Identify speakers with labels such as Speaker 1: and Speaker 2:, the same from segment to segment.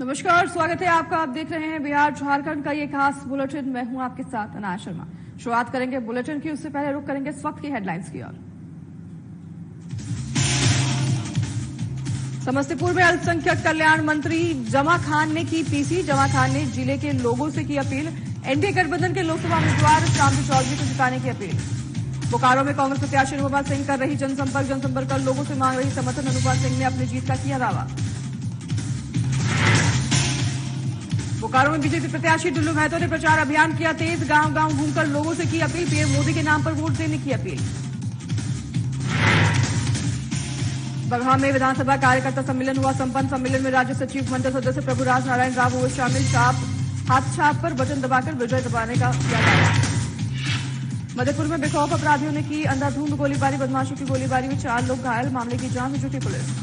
Speaker 1: नमस्कार, स्वागत है आपका। आप देख रहे हैं बिहार झारखंड का ये खास बुलेटिन। मैं हूं आपके साथ अनाया शर्मा। शुरुआत करेंगे बुलेटिन की, उससे पहले रुक करेंगे इस वक्त की हेडलाइंस की ओर। समस्तीपुर में अल्पसंख्यक कल्याण मंत्री जमा खान ने की पीसी। जमा खान ने जिले के लोगों से की अपील। एनडीए गठबंधन के लोकसभा उम्मीदवार शांति चौधरी को जिताने की अपील। बोकारो में कांग्रेस प्रत्याशी अनुपमा सिंह कर रही जनसंपर्क कर लोगों से मांग रही समर्थन। अनुपमा सिंह ने अपनी जीत का किया दावा। बोकारो में बीजेपी प्रत्याशी डुल्लू महतो ने प्रचार अभियान किया तेज। गांव-गांव घूमकर लोगों से की अपील। पीएम मोदी के नाम पर वोट देने की अपील। बगहा में विधानसभा कार्यकर्ता सम्मेलन हुआ संपन्न। सम्मेलन में राज्य सचिव मंडल सदस्य प्रभुराज नारायण राव हुए शामिल। हाथ छाप पर बटन दबाकर विजय दबाने का किया दावा। मधेपुर में बेखौफ अपराधियों ने की अंधाधुंध गोलीबारी। बदमाशों की गोलीबारी में 4 लोग घायल। मामले की जांच में जुटी पुलिस।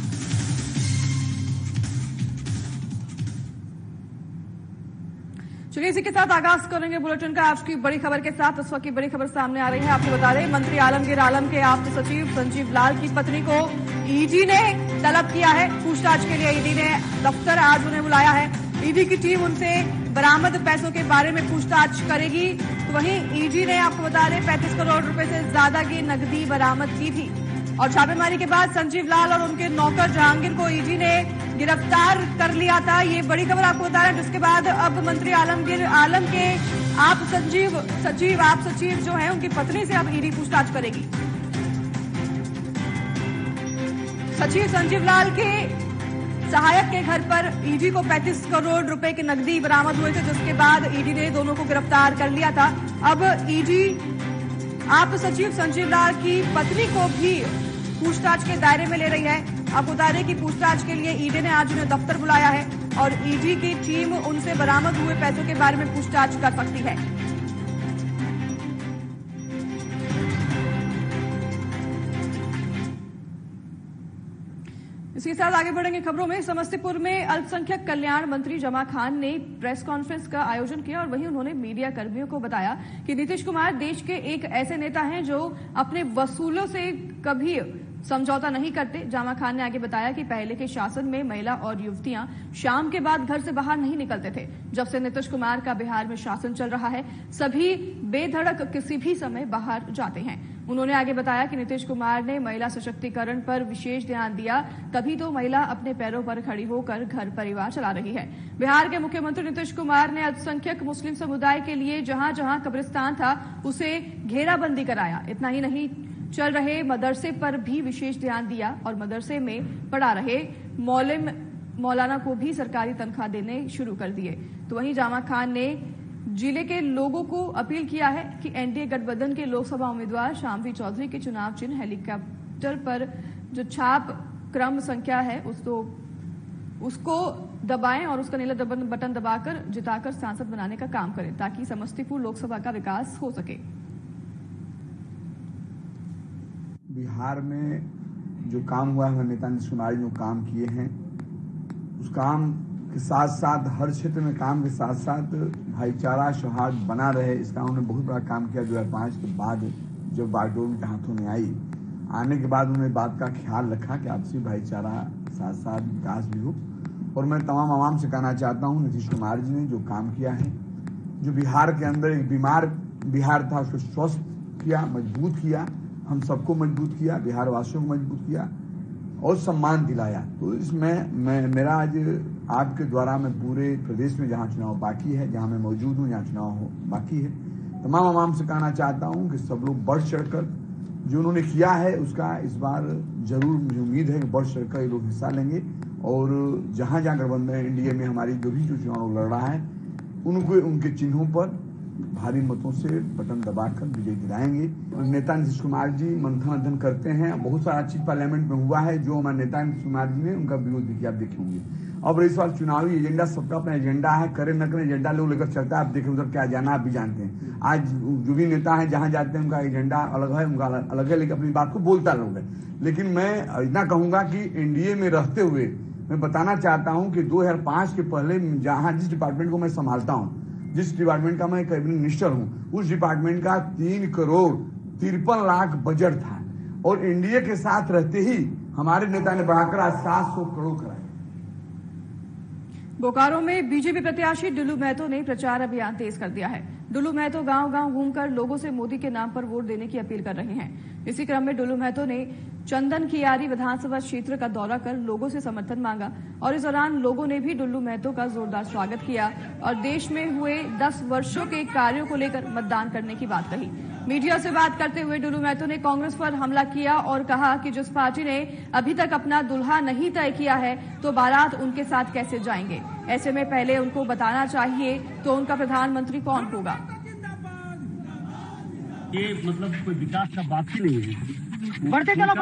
Speaker 1: चलिए इसी के साथ आगाज करेंगे बुलेटिन का। आज की बड़ी खबर के साथ इस वक्त की बड़ी खबर सामने आ रही है। आपको बता दें, मंत्री आलमगीर आलम के आप्त सचिव संजीव लाल की पत्नी को ईडी ने तलब किया है। पूछताछ के लिए ईडी ने दफ्तर आज उन्हें बुलाया है। ईडी की टीम उनसे बरामद पैसों के बारे में पूछताछ करेगी। तो वहीं ईडी ने आपको बता दें 35 करोड़ रुपए से ज्यादा की नकदी बरामद की थी। और छापेमारी के बाद संजीव लाल और उनके नौकर जहांगीर को ईडी ने गिरफ्तार कर लिया था। ये बड़ी खबर आपको बता रहे हैं, जिसके बाद अब मंत्री आलमगीर आलम के आप सचिव जो है उनकी पत्नी से अब ईडी पूछताछ करेगी। सचिव संजीव लाल के सहायक के घर पर ईडी को 35 करोड़ रुपए की नकदी बरामद हुए थे, जिसके बाद ईडी ने दोनों को गिरफ्तार कर लिया था। अब ईडी आप सचिव संजीव लाल की पत्नी को भी पूछताछ के दायरे में ले रही है। आपको बता दें कि पूछताछ के लिए ईडी ने आज उन्हें दफ्तर बुलाया है और ईडी की टीम उनसे बरामद हुए पैसों के बारे में पूछताछ कर सकती है। इसके साथ आगे बढ़ेंगे खबरों में। समस्तीपुर में अल्पसंख्यक कल्याण मंत्री जमा खान ने प्रेस कॉन्फ्रेंस का आयोजन किया और वहीं उन्होंने मीडिया कर्मियों को बताया कि नीतीश कुमार देश के एक ऐसे नेता हैं जो अपने वसूलों से कभी समझौता नहीं करते। जामा खान ने आगे बताया कि पहले के शासन में महिला और युवतियां शाम के बाद घर से बाहर नहीं निकलते थे। जब से नीतीश कुमार का बिहार में शासन चल रहा है, सभी बेधड़क किसी भी समय बाहर जाते हैं। उन्होंने आगे बताया कि नीतीश कुमार ने महिला सशक्तिकरण पर विशेष ध्यान दिया, तभी तो महिला अपने पैरों पर खड़ी होकर घर परिवार चला रही है। बिहार के मुख्यमंत्री नीतीश कुमार ने अल्पसंख्यक मुस्लिम समुदाय के लिए जहां जहां कब्रिस्तान था उसे घेराबंदी कराया। इतना ही नहीं, चल रहे मदरसे पर भी विशेष ध्यान दिया और मदरसे में पढ़ा रहे मौलाना को भी सरकारी तनख्वाह देने शुरू कर दिए। तो वहीं जामा खान ने जिले के लोगों को अपील किया है कि एनडीए गठबंधन के लोकसभा उम्मीदवार शांति चौधरी के चुनाव चिन्ह हेलीकॉप्टर पर जो छाप क्रम संख्या है उसको दबाएं और उसका नीला बटन दबाकर जिताकर सांसद बनाने का काम करें, ताकि समस्तीपुर लोकसभा का विकास हो सके।
Speaker 2: बिहार में जो काम हुआ है, नेता नीतीश कुमार जो काम किए हैं, उस काम के साथ साथ हर क्षेत्र में काम के साथ साथ भाईचारा सौहार्द बना रहे, इसका उन्होंने बहुत बड़ा काम किया। 2005 के बाद जब बागडोर उनके हाथों में आई, आने के बाद उन्होंने बात का ख्याल रखा कि आपसी भाईचारा साथ साथ विकास भी हो। और मैं तमाम आवाम से कहना चाहता हूँ, नीतीश कुमार जी ने जो काम किया है, जो बिहार के अंदर एक बीमार बिहार था उसको स्वस्थ किया, मजबूत किया, हम सबको मजबूत किया, बिहार वासियों को मजबूत किया और सम्मान दिलाया। तो इसमें मेरा आज आपके द्वारा मैं पूरे प्रदेश में जहां चुनाव बाकी है, जहां मैं मौजूद हूं, जहां चुनाव बाकी है, तमाम आवाम से कहना चाहता हूं कि सब लोग बढ़ चढ़कर जो उन्होंने किया है उसका इस बार जरूर मुझे उम्मीद है कि बढ़ चढ़कर ये लोग हिस्सा लेंगे और जहां जहां गठबंधन इंडिया में हमारी जो चुनाव लड़ रहा है उनको उनके चिन्हों पर भारी मतों से बटन दबाकर विजय दिलाएंगे। नेता नीतीश कुमार जी मंथन करते हैं, बहुत सारा चीज पार्लियामेंट में हुआ है जो हमारे नेता नीतीश कुमार जी ने उनका विरोध भी किया, आप देखे होंगे। अब रही सवाल चुनावी एजेंडा, सबका अपना एजेंडा है, करे न करे एजेंडा लोग लेकर चलता है। आप देखें उधर क्या जाना आप भी जानते हैं। आज जो भी नेता है जहां जाते हैं उनका एजेंडा अलग है, उनका अलग है, लेकिन अपनी बात को बोलता लोग है। लेकिन मैं इतना कहूंगा कि एनडीए में रहते हुए मैं बताना चाहता हूं कि 2005 के पहले जहां जिस डिपार्टमेंट को मैं संभालता हूं, जिस डिपार्टमेंट का मैं कैबिनेट मिनिस्टर हूं, उस डिपार्टमेंट का 3 करोड़ 53 लाख बजट था और एनडीए के साथ रहते ही हमारे नेता ने बढ़ाकर आज 700 करोड़ कराया।
Speaker 1: बोकारो में बीजेपी प्रत्याशी डुल्लू महतो ने प्रचार अभियान तेज कर दिया है। डुल्लू महतो गांव-गांव घूमकर लोगों से मोदी के नाम पर वोट देने की अपील कर रहे हैं। इसी क्रम में डुल्लू महतो ने चंदन कियारी विधानसभा क्षेत्र का दौरा कर लोगों से समर्थन मांगा और इस दौरान लोगों ने भी डुल्लू महतो का जोरदार स्वागत किया और देश में हुए 10 वर्षों के कार्यों को लेकर मतदान करने की बात कही। मीडिया से बात करते हुए डुल्लू महतो ने कांग्रेस पर हमला किया और कहा कि जिस पार्टी ने अभी तक अपना दुल्हा नहीं तय किया है तो बारात उनके साथ कैसे जाएंगे। ऐसे में पहले उनको बताना चाहिए तो उनका प्रधानमंत्री कौन होगा।
Speaker 3: ये मतलब कोई विकास का बात ही नहीं है।
Speaker 4: बढ़ते चलो।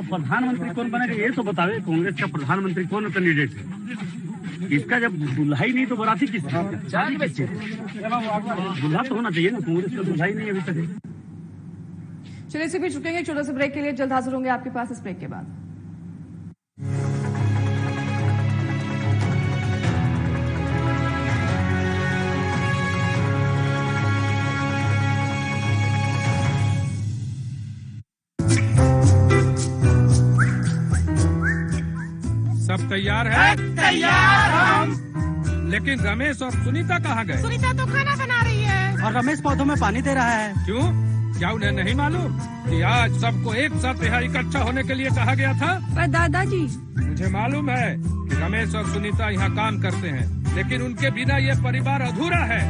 Speaker 3: प्रधानमंत्री कौन बनेगा ये तो बतावे। कांग्रेस का प्रधानमंत्री कौन कैंडिडेट है? इसका जब दुल्हा ही नहीं तो बाराती किस दुल्हा तो होना चाहिए ना। कांग्रेस का दुल्हा ही नहीं अभी तक।
Speaker 1: चलिए इसी बीच रुकेंगे छोटे से ब्रेक के लिए। जल्द हाजिर होंगे आपके पास इस ब्रेक के बाद।
Speaker 5: सब तैयार है?
Speaker 4: तैयार हम।
Speaker 5: लेकिन रमेश और सुनीता कहाँ गए?
Speaker 4: सुनीता तो खाना बना रही है
Speaker 6: और रमेश पौधों में पानी दे रहा है।
Speaker 5: क्यों? क्या उन्हें नहीं मालूम कि आज सबको एक साथ यहाँ इकट्ठा होने के लिए कहा गया था?
Speaker 4: पर दादाजी
Speaker 5: मुझे मालूम है कि रमेश और सुनीता यहाँ काम करते हैं, लेकिन उनके बिना ये परिवार अधूरा है।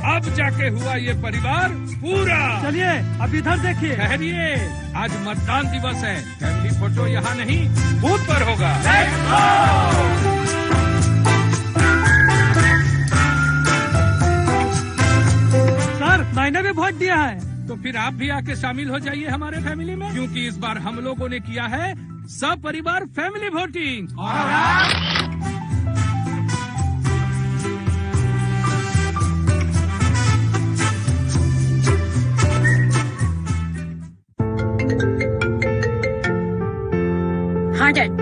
Speaker 5: अब जाके हुआ ये परिवार पूरा।
Speaker 6: चलिए अब इधर देखिए।
Speaker 5: ठहरिए, आज मतदान दिवस है। फैमिली फोटो यहाँ नहीं बूथ पर होगा।
Speaker 6: सर मैंने भी वोट दिया है।
Speaker 5: तो फिर आप भी आके शामिल हो जाइए हमारे फैमिली में, क्योंकि इस बार हम लोगों ने किया है सब परिवार फैमिली वोटिंग। और
Speaker 7: हाँ डैड,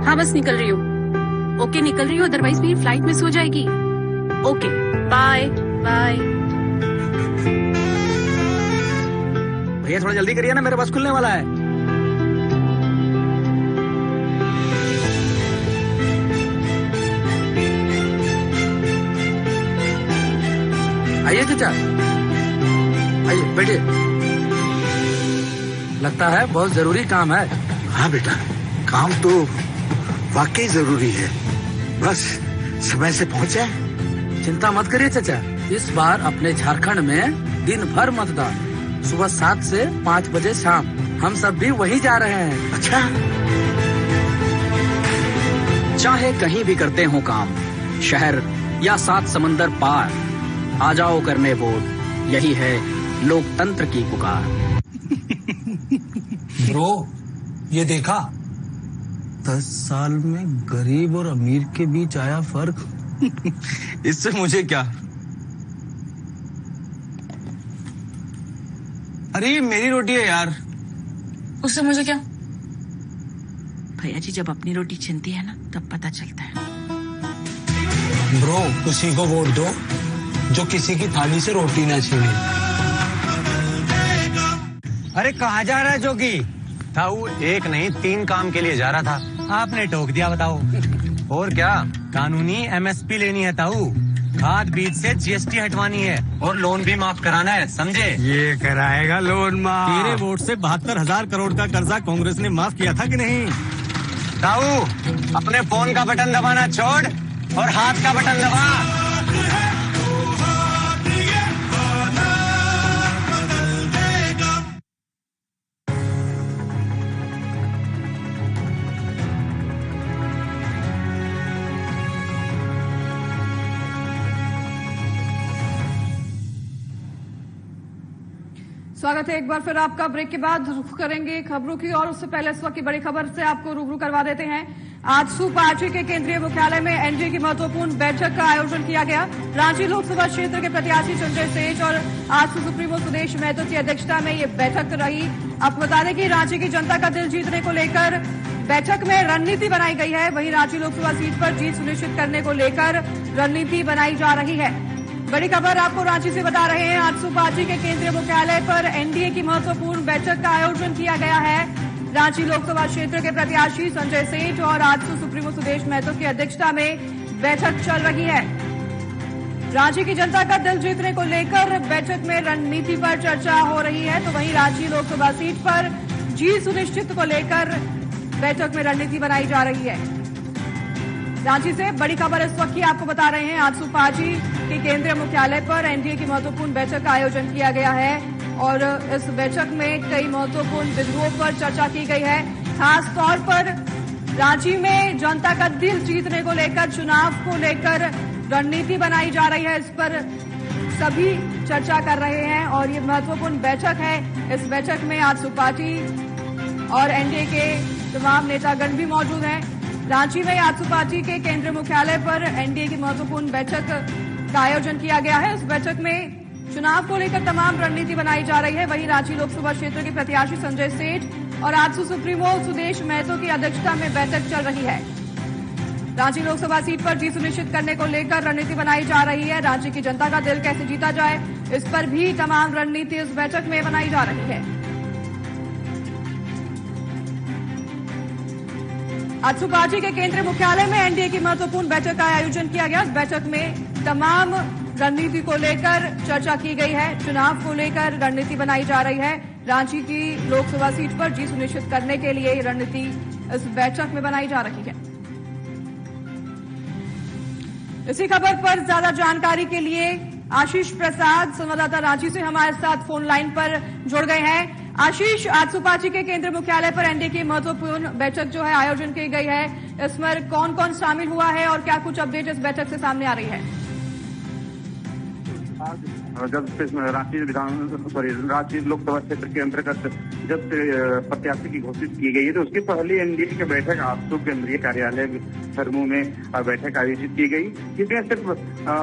Speaker 7: हाँ बस निकल रही हूँ। ओके निकल रही हूँ, अदरवाइज मेरी फ्लाइट मिस हो जाएगी। Okay bye bye.
Speaker 6: भैया थोड़ा जल्दी करिए ना, मेरा बस खुलने वाला है। आइए चाचा, आइए बैठिए। लगता है बहुत जरूरी काम है।
Speaker 8: हाँ बेटा, काम तो वाकई जरूरी है, बस समय से पहुंच जाए।
Speaker 6: चिंता मत करिए चाचा, इस बार अपने झारखंड में दिन भर मतदान, सुबह 7 से 5 बजे शाम। हम सब भी वहीं जा रहे हैं।
Speaker 8: अच्छा,
Speaker 9: चाहे कहीं भी करते हो काम, शहर या 7 समंदर पार, आ जाओ करने वोट, यही है लोकतंत्र की पुकार।
Speaker 10: ब्रो, ये देखा
Speaker 6: 10 साल में गरीब और अमीर के बीच आया फर्क।
Speaker 10: इससे मुझे क्या? अरे मेरी रोटी है यार।
Speaker 7: उससे मुझे क्या? भैया जी जब अपनी रोटी छिनती है ना तब पता चलता है।
Speaker 10: ब्रो, उसी को वोट दो जो किसी की थाली से रोटी ना छीने।
Speaker 6: अरे कहाँ जा रहा है जोगी?
Speaker 10: ताऊ एक नहीं 3 काम के लिए जा रहा था।
Speaker 6: आपने टोक दिया, बताओ।
Speaker 10: और क्या?
Speaker 6: कानूनी MSP लेनी है ताऊ, खाद बीज से GST हटवानी है
Speaker 10: और लोन भी माफ कराना है, समझे?
Speaker 6: ये कराएगा लोन माफ। तेरे वोट से 72,000 करोड़ का कर्जा कांग्रेस ने माफ किया था कि नहीं?
Speaker 10: ताऊ अपने फोन का बटन दबाना छोड़ और हाथ का बटन दबा।
Speaker 1: स्वागत है एक बार फिर आपका। ब्रेक के बाद रुख करेंगे खबरों की, और उससे पहले इस वक्त की बड़ी खबर से आपको रूबरू करवा देते हैं। आजसू पार्टी के केंद्रीय मुख्यालय में एनडीए की महत्वपूर्ण बैठक का आयोजन किया गया। रांची लोकसभा क्षेत्र के प्रत्याशी संजय सेठ और आजसू सुप्रीमो सुदेश महतो की अध्यक्षता में ये बैठक रही। आपको बता दें कि रांची की जनता का दिल जीतने को लेकर बैठक में रणनीति बनाई गई है। वहीं रांची लोकसभा सीट पर जीत सुनिश्चित करने को लेकर रणनीति बनाई जा रही है। बड़ी खबर आपको रांची से बता रहे हैं। आजसू पार्टी के केंद्रीय मुख्यालय पर एनडीए की महत्वपूर्ण बैठक का आयोजन किया गया है। रांची लोकसभा क्षेत्र के प्रत्याशी संजय सेठ और आजसू सुप्रीमो सुदेश महतो की अध्यक्षता में बैठक चल रही है। रांची की जनता का दिल जीतने को लेकर बैठक में रणनीति पर चर्चा हो रही है, तो वहीं रांची लोकसभा सीट पर जीत सुनिश्चित को लेकर बैठक में रणनीति बनाई जा रही है। रांची से बड़ी खबर इस वक्त की आपको बता रहे हैं। आजसू पार्टी के केंद्रीय मुख्यालय पर एनडीए की महत्वपूर्ण बैठक का आयोजन किया गया है और इस बैठक में कई महत्वपूर्ण बिंदुओं पर चर्चा की गई है। खास तौर पर रांची में जनता का दिल जीतने को लेकर, चुनाव को लेकर रणनीति बनाई जा रही है, इस पर सभी चर्चा कर रहे हैं और ये महत्वपूर्ण बैठक है। इस बैठक में आजसू पार्टी और एनडीए के तमाम नेतागण भी मौजूद हैं। रांची में आजसू पार्टी के केंद्रीय मुख्यालय पर एनडीए की महत्वपूर्ण बैठक का आयोजन किया गया है। इस बैठक में चुनाव को लेकर तमाम रणनीति बनाई जा रही है। वहीं रांची लोकसभा क्षेत्र के प्रत्याशी संजय सेठ और आजसू सुप्रीमो सुदेश महतो की अध्यक्षता में बैठक चल रही है। रांची लोकसभा सीट पर जीत सुनिश्चित करने को लेकर रणनीति बनाई जा रही है। रांची की जनता का दिल कैसे जीता जाए, इस पर भी तमाम रणनीति इस बैठक में बनाई जा रही है। आजसू पार्टी के केंद्रीय मुख्यालय में एनडीए की महत्वपूर्ण बैठक का आयोजन किया गया। इस बैठक में तमाम रणनीति को लेकर चर्चा की गई है। चुनाव को लेकर रणनीति बनाई जा रही है। रांची की लोकसभा सीट पर जीत सुनिश्चित करने के लिए रणनीति इस बैठक में बनाई जा रही है। इसी खबर पर ज्यादा जानकारी के लिए आशीष प्रसाद संवाददाता रांची से हमारे साथ फोन लाइन पर जुड़ गए हैं। आशीष, आजसू पार्टी के केंद्रीय मुख्यालय पर एनडीए की महत्वपूर्ण बैठक जो है आयोजन की गई है, इसमें कौन कौन शामिल हुआ है और क्या कुछ अपडेट इस बैठक से सामने आ रही है?
Speaker 11: जब से रांची लोकसभा क्षेत्र के अंतर्गत जब से प्रत्याशी की घोषित की गई है, तो उसकी पहली एनडीए की बैठक आजसू केंद्रीय कार्यालय सरमू में बैठक आयोजित की गई, जिसमें सिर्फ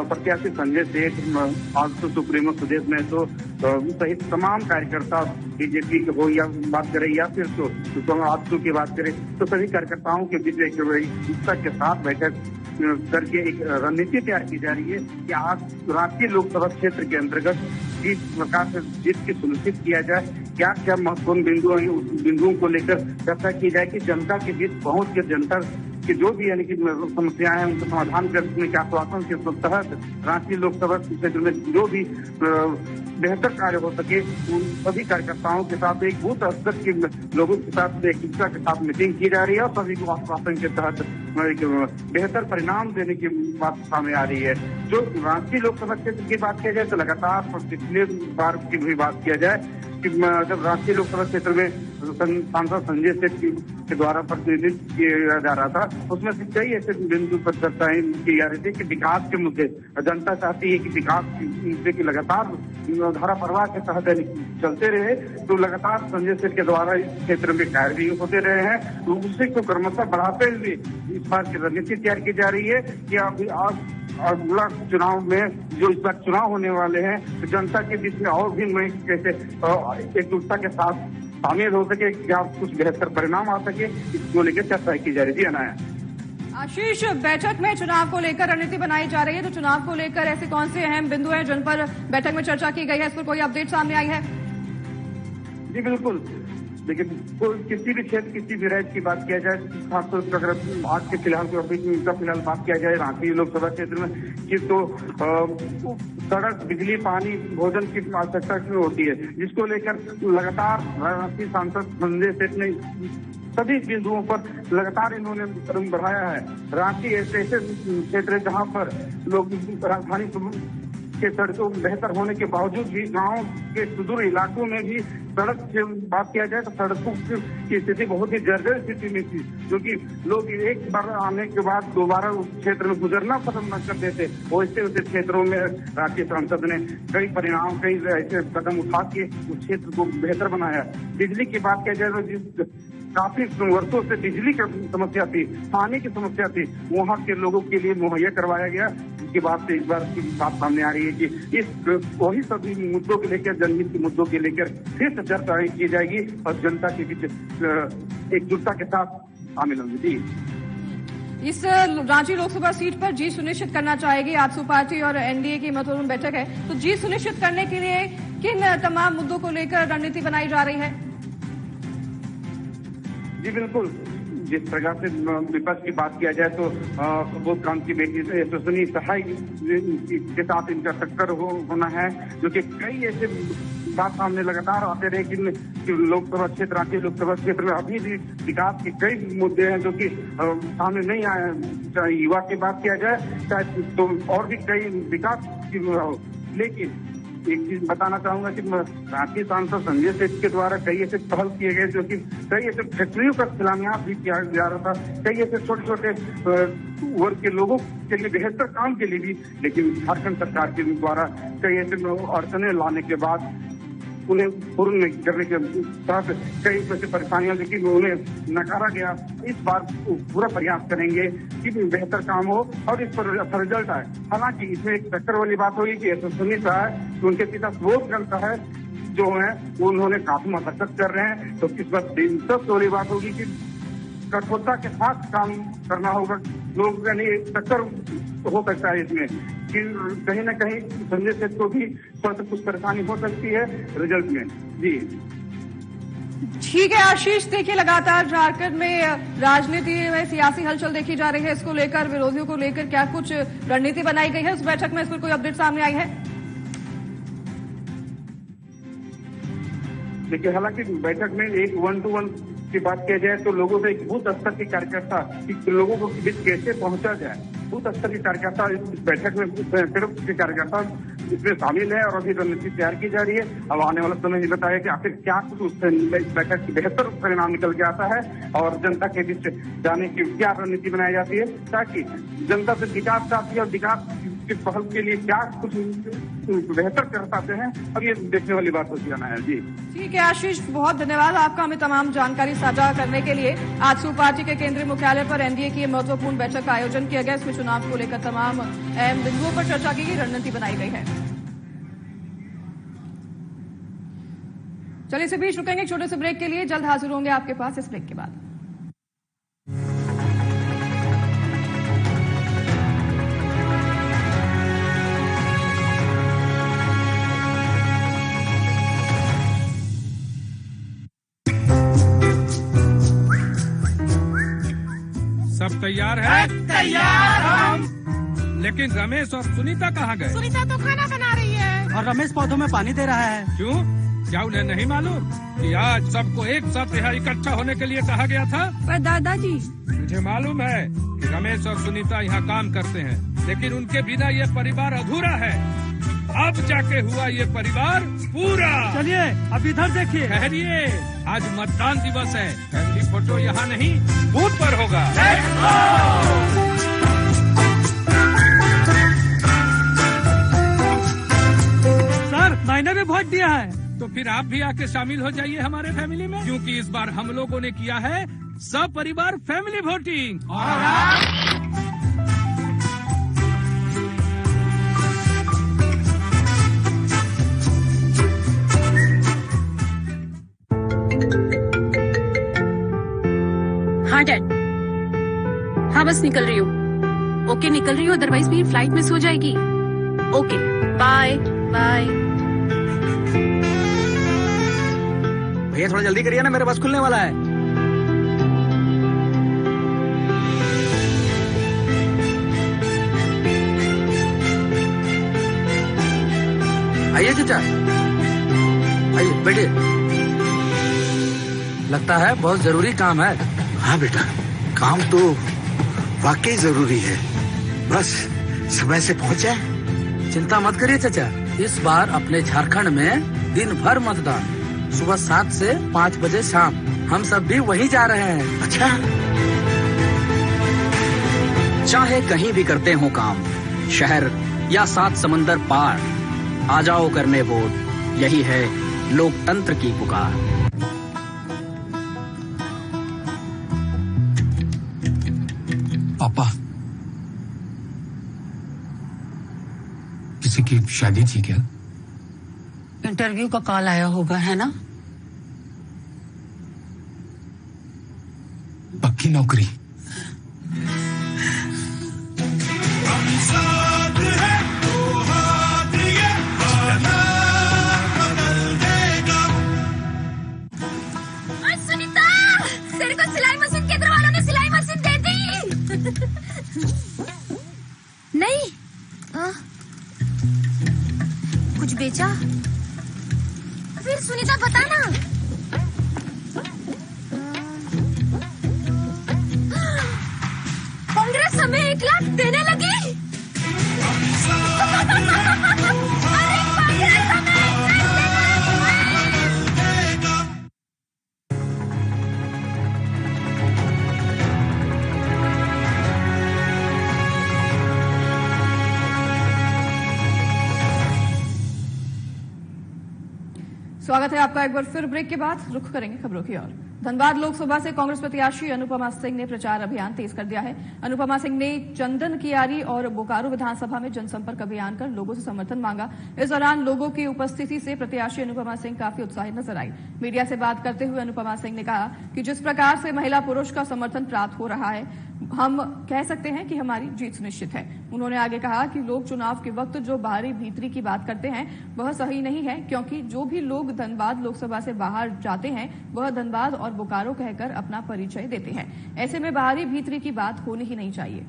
Speaker 11: प्रत्याशी संजय सेठ, आजसू सुप्रीमो सुदेश महतो सहित तमाम कार्यकर्ता, बीजेपी हो या बात करें या फिर तो आजसू की बात करें, तो सभी कार्यकर्ताओं के बीच एक एकता के साथ बैठक करके एक रणनीति तैयार की जा रही है कि आज रांची लोकसभा क्षेत्र के अंतर्गत किस प्रकार से जीत की सुनिश्चित किया जाए, क्या क्या महत्वपूर्ण बिंदु हैं, उस बिंदुओं को लेकर चर्चा की जाए कि जनता के बीच पहुंच कर जनता की जो भी यानी कि समस्याएं हैं उनका समाधान करने के आश्वासन के तहत रांची लोकसभा क्षेत्र में जो भी बेहतर कार्य हो सके उन सभी कार्यकर्ताओं के साथ एक बूथ स्तर के लोगों के साथ एकता के साथ मीटिंग की जा रही है और सभी को आश्वासन के तहत बेहतर परिणाम देने की बात सामने आ रही है। जो रांची लोकसभा क्षेत्र की बात किया जाए तो लगातार पिछले बार की भी बात किया जाए कि जब रांची लोकसभा क्षेत्र में सांसद संजय सेठ के द्वारा प्रतिनिधित्व किया जा रहा था, उसमें से कई ऐसे बिंदु पर चर्चाएं की जा रही थी कि विकास के मुद्दे, जनता चाहती है कि विकास के मुद्दे की लगातार धारा प्रवाह के तहत चलते रहे, तो लगातार संजय सेठ के द्वारा इस क्षेत्र में कार्य भी होते रहे हैं, तो उसी को क्रमशः बढ़ाते हुए इस बार की रणनीति तैयार की जा रही है कि अभी आज अगला चुनाव में जो इस बार चुनाव होने वाले हैं, तो जनता के बीच में और भी कैसे एकजुटता के साथ शामिल हो सके, क्या कुछ बेहतर परिणाम आ सके, इसको लेकर चर्चा की जा रही थी। अनाया
Speaker 1: आशीष, बैठक में चुनाव को लेकर रणनीति बनाई जा रही है, तो चुनाव को लेकर ऐसे कौन से अहम बिंदु हैं जिन पर बैठक में चर्चा की गई है, इस पर कोई अपडेट सामने आई है?
Speaker 11: जी बिल्कुल, लेकिन किसी भी क्षेत्र, किसी भी राज्य की बात किया जाए, खासतौर पर अगर आज के फिलहाल बात किया जाए रांची लोकसभा क्षेत्र में कि तो सड़क, बिजली, पानी, भोजन की आवश्यकता होती है, जिसको लेकर लगातार रांची सांसद संजय सेठ ने सभी बिंदुओं पर लगातार इन्होंने कदम बढ़ाया है। रांची ऐसे क्षेत्र है जहाँ पर लोग राजधानी के सड़कों बेहतर होने के बावजूद भी गांव के सुदूर इलाकों में भी सड़क से बात किया जाए तो सड़कों की स्थिति बहुत ही जर्जर स्थिति में थी, क्योंकि लोग एक बार आने के बाद दोबारा उस क्षेत्र में गुजरना पसंद न करते थे। वैसे क्षेत्रों में राज्य सांसद ने कई ऐसे कदम उठा के उस क्षेत्र को बेहतर बनाया। बिजली की बात किया जाए तो काफी वर्षों से बिजली की समस्या थी, पानी की समस्या थी, वहाँ के लोगों के लिए मुहैया करवाया गया, जिसके बाद से इस बार की बात सामने आ रही है कि इस वही सभी मुद्दों के लेकर, जनहित के मुद्दों के लेकर फिर से चर्चा की जाएगी और जनता के बीच एकजुटता के साथ शामिल होंगी। जी,
Speaker 1: इस रांची लोकसभा सीट पर जीत सुनिश्चित करना चाहेगी आजसू पार्टी और एनडीए की महत्वपूर्ण बैठक है, तो जीत सुनिश्चित करने के लिए किन तमाम मुद्दों को लेकर रणनीति बनाई जा रही है?
Speaker 11: जी बिल्कुल, जिस प्रकार से विपक्ष की बात किया जाए तो सुबोध कांत की बेटी यशस्विनी सहाय के साथ इनका टक्कर होना है, जो कि कई ऐसे बात सामने लगातार आते रहे कि लोकसभा क्षेत्र, रांची लोकसभा क्षेत्र में अभी भी विकास के कई मुद्दे हैं जो कि सामने नहीं आए। चाहे युवा की बात किया जाए, चाहे तो और भी कई विकास की, लेकिन एक चीज बताना चाहूंगा कि रांची सांसद संजय सेठ के द्वारा कई ऐसे पहल किए गए जो कि कई ऐसे फैक्ट्रियों का शिलान्यास भी किया जा रहा था, कई ऐसे छोटे छोटे वर्ग के लोगों के लिए बेहतर काम के लिए भी, लेकिन झारखंड सरकार के द्वारा कई ऐसे अड़चने लाने के बाद उन्हें पूर्ण नहीं करने के साथ कई ऐसी परेशानियां लेकिन उन्हें नकारा गया। इस बार पूरा प्रयास करेंगे कि बेहतर काम हो और इस पर अच्छा रिजल्ट आए। हालांकि इसमें एक टक्कर वाली बात होगी कि यशस्विनी सहाय उनके पिता सुबोध कांत सहाय जो है उन्होंने काफी मशक्कत कर रहे हैं, तो इस बार दिलचस्प वाली बात होगी कि कठोरता के साथ काम करना होगा। लोग यानी टक्कर हो सकता है इसमें कि कहीं न कहीं संजय सेठ को भी कुछ परेशानी हो सकती है रिजल्ट में। जी
Speaker 1: ठीक है आशीष, देखिए लगातार झारखंड में राजनीति में सियासी हलचल देखी जा रही है। इसको लेकर, विरोधियों को लेकर क्या कुछ रणनीति बनाई गई है उस बैठक में? इस पर कोई अपडेट सामने आई है?
Speaker 11: देखिए, हालांकि बैठक में एक 1-to-1 की बात किया जाए तो लोगों से एक बूथ स्तर के कार्यकर्ता कि लोगों को बीच कैसे पहुंचा जाए, बूथ स्तर के कार्यकर्ता इस बैठक में के कार्यकर्ता इसमें शामिल है और अभी रणनीति तैयार की जा रही है। अब आने वाला समय ही बताया कि आखिर क्या कुछ उससे बैठक की बेहतर परिणाम निकल के आता है और जनता के बीच जाने की क्या रणनीति बनाई जाती है ताकि जनता से विकास चाहती है और विकास की पहल के लिए क्या कुछ बेहतर कर पाते हैं, अब ये देखने वाली बात होती है। जी
Speaker 1: ठीक है आशीष, बहुत धन्यवाद आपका हमें तमाम जानकारी साझा करने के लिए। आज सुपर पार्टी के केंद्रीय मुख्यालय पर एनडीए की महत्वपूर्ण बैठक का आयोजन किया गया। इसमें चुनाव को लेकर तमाम अहम बिंदुओं पर चर्चा की गई, रणनीति बनाई गई है। चलिए इसी बीच रुकेंगे एक छोटे से ब्रेक के लिए, जल्द हाजिर होंगे आपके पास इस ब्रेक के बाद।
Speaker 5: सब तैयार है?
Speaker 4: तैयार हम।
Speaker 5: लेकिन रमेश और सुनीता कहाँ गए?
Speaker 4: सुनीता तो खाना बना रही है
Speaker 6: और रमेश पौधों में पानी दे रहा है।
Speaker 5: क्यों? क्या उन्हें नहीं मालूम कि आज सबको एक साथ यहाँ इकट्ठा होने के लिए कहा गया था?
Speaker 4: पर दादाजी,
Speaker 5: मुझे मालूम है कि रमेश और सुनीता यहाँ काम करते हैं, लेकिन उनके बिना ये परिवार अधूरा है। अब जाके हुआ ये परिवार पूरा।
Speaker 6: चलिए अब इधर देखिए।
Speaker 5: ठहरिए, आज मतदान दिवस है। फैमिली फोटो यहाँ नहीं, बूथ पर होगा।
Speaker 6: सर मैंने भी वोट दिया है।
Speaker 5: तो फिर आप भी आके शामिल हो जाइए हमारे फैमिली में, क्योंकि इस बार हम लोगों ने किया है सपरिवार फैमिली वोटिंग। और
Speaker 7: हाँ डैड, हाँ बस निकल रही हूँ। ओके निकल रही हूँ, अदरवाइज मेरी फ्लाइट मिस हो जाएगी। Okay bye bye.
Speaker 9: भैया थोड़ा जल्दी करिए ना, मेरे बस खुलने वाला है। आइए चाचा, आइए बैठिए। लगता है बहुत जरूरी काम है।
Speaker 8: हाँ बेटा, काम तो वाकई जरूरी है, बस समय से पहुंच जाए।
Speaker 9: चिंता मत करिए चाचा, इस बार अपने झारखंड में दिन भर मतदान, सुबह 7 से 5 बजे शाम। हम सब भी वहीं जा रहे हैं।
Speaker 8: अच्छा,
Speaker 9: चाहे कहीं भी करते हो काम, शहर या 7 समंदर पार, आ जाओ करने वोट, यही है लोकतंत्र की पुकार।
Speaker 10: पापा, किसी की शादी थी क्या?
Speaker 4: इंटरव्यू का कॉल आया होगा, है ना?
Speaker 10: पक्की नौकरी?
Speaker 7: सुनीता, तेरे को
Speaker 12: नहीं कुछ बेचा? फिर सुनीता बताना। कांग्रेस हमें 1 लाख देने लगी। अरे कांग्रेस हमें 1 लाख
Speaker 1: स्वागत है आपका एक बार फिर। ब्रेक के बाद रुख करेंगे खबरों की ओर। धनबाद लोकसभा से कांग्रेस प्रत्याशी अनुपमा सिंह ने प्रचार अभियान तेज कर दिया है। अनुपमा सिंह ने चंदन कियारी और बोकारो विधानसभा में जनसंपर्क अभियान कर लोगों से समर्थन मांगा। इस दौरान लोगों की उपस्थिति से प्रत्याशी अनुपमा सिंह काफी उत्साहित नजर आई। मीडिया से बात करते हुए अनुपमा सिंह ने कहा कि जिस प्रकार से महिला पुरुष का समर्थन प्राप्त हो रहा है, हम कह सकते हैं कि हमारी जीत सुनिश्चित है। उन्होंने आगे कहा कि लोग चुनाव के वक्त जो बाहरी भीतरी की बात करते हैं वह सही नहीं है, क्योंकि जो भी लोग धनबाद लोकसभा से बाहर जाते हैं वह धनबाद और बोकारो कहकर अपना परिचय देते हैं। ऐसे में बाहरी भीतरी की बात होनी ही नहीं चाहिए।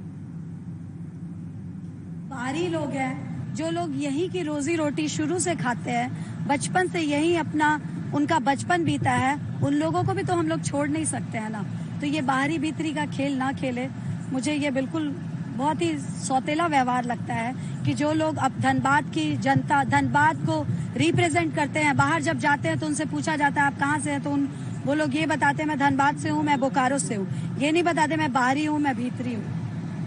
Speaker 13: बाहरी लोग हैं, जो लोग यहीं की रोजी रोटी शुरू से खाते हैं, बचपन से यही अपना उनका बचपन बीता है, उन लोगों को भी तो हम लोग छोड़ नहीं सकते हैं ना। तो ये बाहरी भीतरी का खेल ना खेले। मुझे ये बिल्कुल बहुत ही सौतेला व्यवहार लगता है कि जो लोग अब धनबाद की जनता, धनबाद को रिप्रेजेंट करते हैं, बाहर जब जाते हैं तो उनसे पूछा जाता है आप कहाँ से हैं, तो वो लोग ये बताते हैं मैं धनबाद से हूँ, मैं बोकारो से हूँ। ये नहीं बताते मैं बाहरी हूँ, मैं भीतरी हूँ।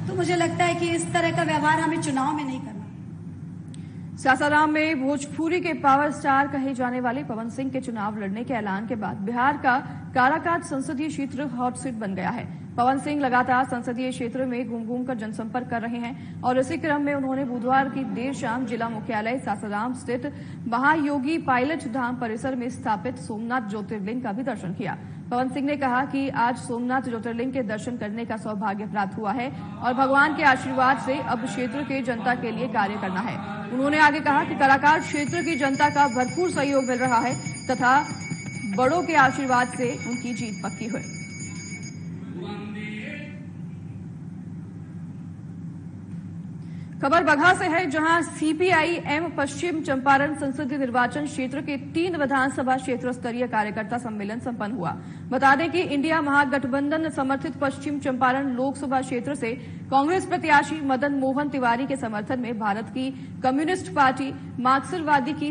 Speaker 13: तो मुझे लगता है कि इस तरह का व्यवहार हमें चुनाव में नहीं करना।
Speaker 1: सासाराम में भोजपुरी के पावर स्टार कहे जाने वाले पवन सिंह के चुनाव लड़ने के ऐलान के बाद बिहार का काराकाट संसदीय क्षेत्र हॉट सीट बन गया है। पवन सिंह लगातार संसदीय क्षेत्र में घूम घूम कर जनसंपर्क कर रहे हैं और इसी क्रम में उन्होंने बुधवार की देर शाम जिला मुख्यालय सासाराम स्थित महायोगी पायलट धाम परिसर में स्थापित सोमनाथ ज्योतिर्लिंग का भी दर्शन किया। पवन सिंह ने कहा कि आज सोमनाथ ज्योतिर्लिंग के दर्शन करने का सौभाग्य प्राप्त हुआ है और भगवान के आशीर्वाद से अब क्षेत्र के जनता के लिए कार्य करना है। उन्होंने आगे कहा कि काराकाट क्षेत्र की जनता का भरपूर सहयोग मिल रहा है तथा बड़ों के आशीर्वाद से उनकी जीत पक्की हुई। खबर बगहा से है, जहां सीपीआई-एम पश्चिम चंपारण संसदीय निर्वाचन क्षेत्र के 3 विधानसभा क्षेत्र स्तरीय कार्यकर्ता सम्मेलन संपन्न हुआ। बता दें कि इंडिया महागठबंधन समर्थित पश्चिम चंपारण लोकसभा क्षेत्र से कांग्रेस प्रत्याशी मदन मोहन तिवारी के समर्थन में भारत की कम्युनिस्ट पार्टी, मार्क्सवादी की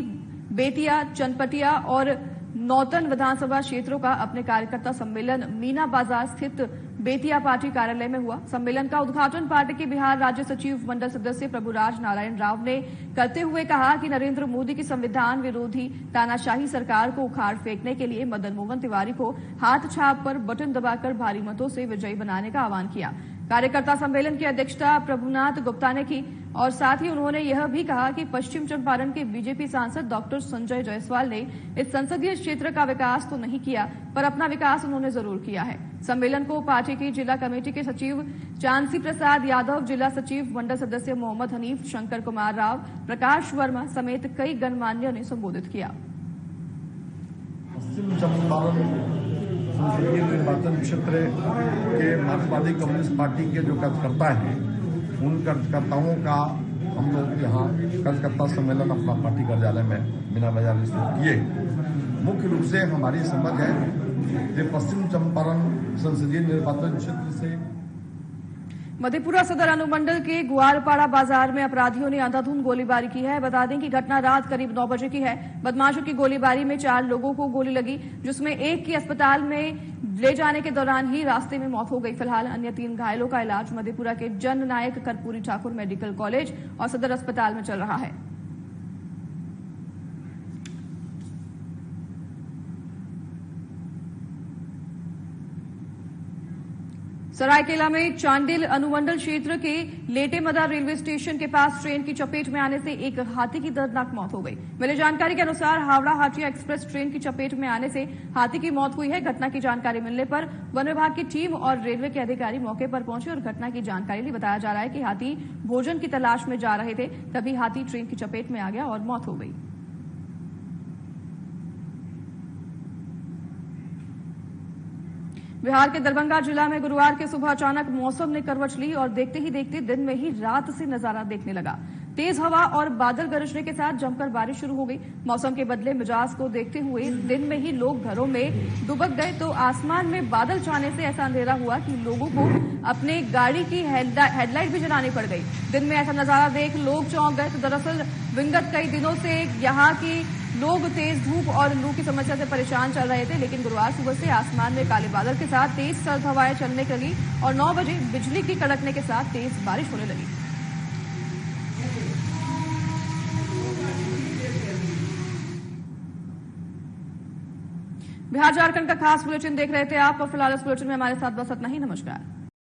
Speaker 1: बेतिया, चनपटिया और नौतन विधानसभा क्षेत्रों का अपने कार्यकर्ता सम्मेलन मीना बाजार स्थित बेतिया पार्टी कार्यालय में हुआ। सम्मेलन का उद्घाटन पार्टी के बिहार राज्य सचिव मंडल सदस्य प्रभुराज नारायण राव ने करते हुए कहा कि नरेंद्र मोदी की संविधान विरोधी तानाशाही सरकार को उखाड़ फेंकने के लिए मदन मोहन तिवारी को हाथ छाप पर बटन दबाकर भारी मतों से विजयी बनाने का आह्वान किया। कार्यकर्ता सम्मेलन की अध्यक्षता प्रभुनाथ गुप्ता ने की और साथ ही उन्होंने यह भी कहा कि पश्चिम चंपारण के बीजेपी सांसद डॉक्टर संजय जायसवाल ने इस संसदीय क्षेत्र का विकास तो नहीं किया, पर अपना विकास उन्होंने जरूर किया है। सम्मेलन को पार्टी की जिला कमेटी के सचिव चांसी प्रसाद यादव, जिला सचिव मंडल सदस्य मोहम्मद हनीफ, शंकर कुमार राव, प्रकाश वर्मा समेत कई गणमान्यों ने संबोधित किया।
Speaker 14: पश्चिम चंपारण संसदीय निर्वाचन क्षेत्र के मार्क्सवादी कम्युनिस्ट पार्टी के जो कार्यकर्ता हैं, उन कार्यकर्ताओं का हम लोग यहाँ कार्यकर्ता सम्मेलन अपना पार्टी कार्यालय में मीना बाजार स्थित किए। मुख्य रूप से हमारी समझ है कि पश्चिम चंपारण संसदीय निर्वाचन क्षेत्र से
Speaker 1: मधेपुरा सदर अनुमंडल के ग्वारपाड़ा बाजार में अपराधियों ने अंधाधुंध गोलीबारी की है। बता दें कि घटना रात करीब 9 बजे की है। बदमाशों की गोलीबारी में 4 लोगों को गोली लगी, जिसमें एक की अस्पताल में ले जाने के दौरान ही रास्ते में मौत हो गई। फिलहाल अन्य 3 घायलों का इलाज मधेपुरा के जन नायक कर्पूरी ठाकुर मेडिकल कॉलेज और सदर अस्पताल में चल रहा है। सरायकेला में चांडिल अनुमंडल क्षेत्र के लेटेमदा रेलवे स्टेशन के पास ट्रेन की चपेट में आने से एक हाथी की दर्दनाक मौत हो गई। मिली जानकारी के अनुसार हावड़ा हाटिया एक्सप्रेस ट्रेन की चपेट में आने से हाथी की मौत हुई है। घटना की जानकारी मिलने पर वन विभाग की टीम और रेलवे के अधिकारी मौके पर पहुंचे और घटना की जानकारी ली। बताया जा रहा है कि हाथी भोजन की तलाश में जा रहे थे, तभी हाथी ट्रेन की चपेट में आ गया और मौत हो गई। बिहार के दरभंगा जिला में गुरुवार की सुबह अचानक मौसम ने करवट ली और देखते ही देखते दिन में ही रात से नजारा देखने लगा। तेज हवा और बादल गरजने के साथ जमकर बारिश शुरू हो गई। मौसम के बदले मिजाज को देखते हुए दिन में ही लोग घरों में दुबक गए तो आसमान में बादल छाने से ऐसा अंधेरा हुआ कि लोगों को अपने गाड़ी की हेडलाइट भी जलानी पड़ गई। दिन में ऐसा नजारा देख लोग चौंक गए। तो दरअसल विगत कई दिनों से यहाँ की लोग तेज धूप और लू की समस्या से परेशान चल रहे थे, लेकिन गुरुवार सुबह से आसमान में काले बादल के साथ तेज सर्द हवाएं चलने लगी और 9 बजे बिजली की कड़कने के साथ तेज बारिश होने लगी। बिहार झारखंड का खास बुलेटिन देख रहे थे आप और फिलहाल इस बुलेटिन में हमारे साथ बस इतना ही। नमस्कार।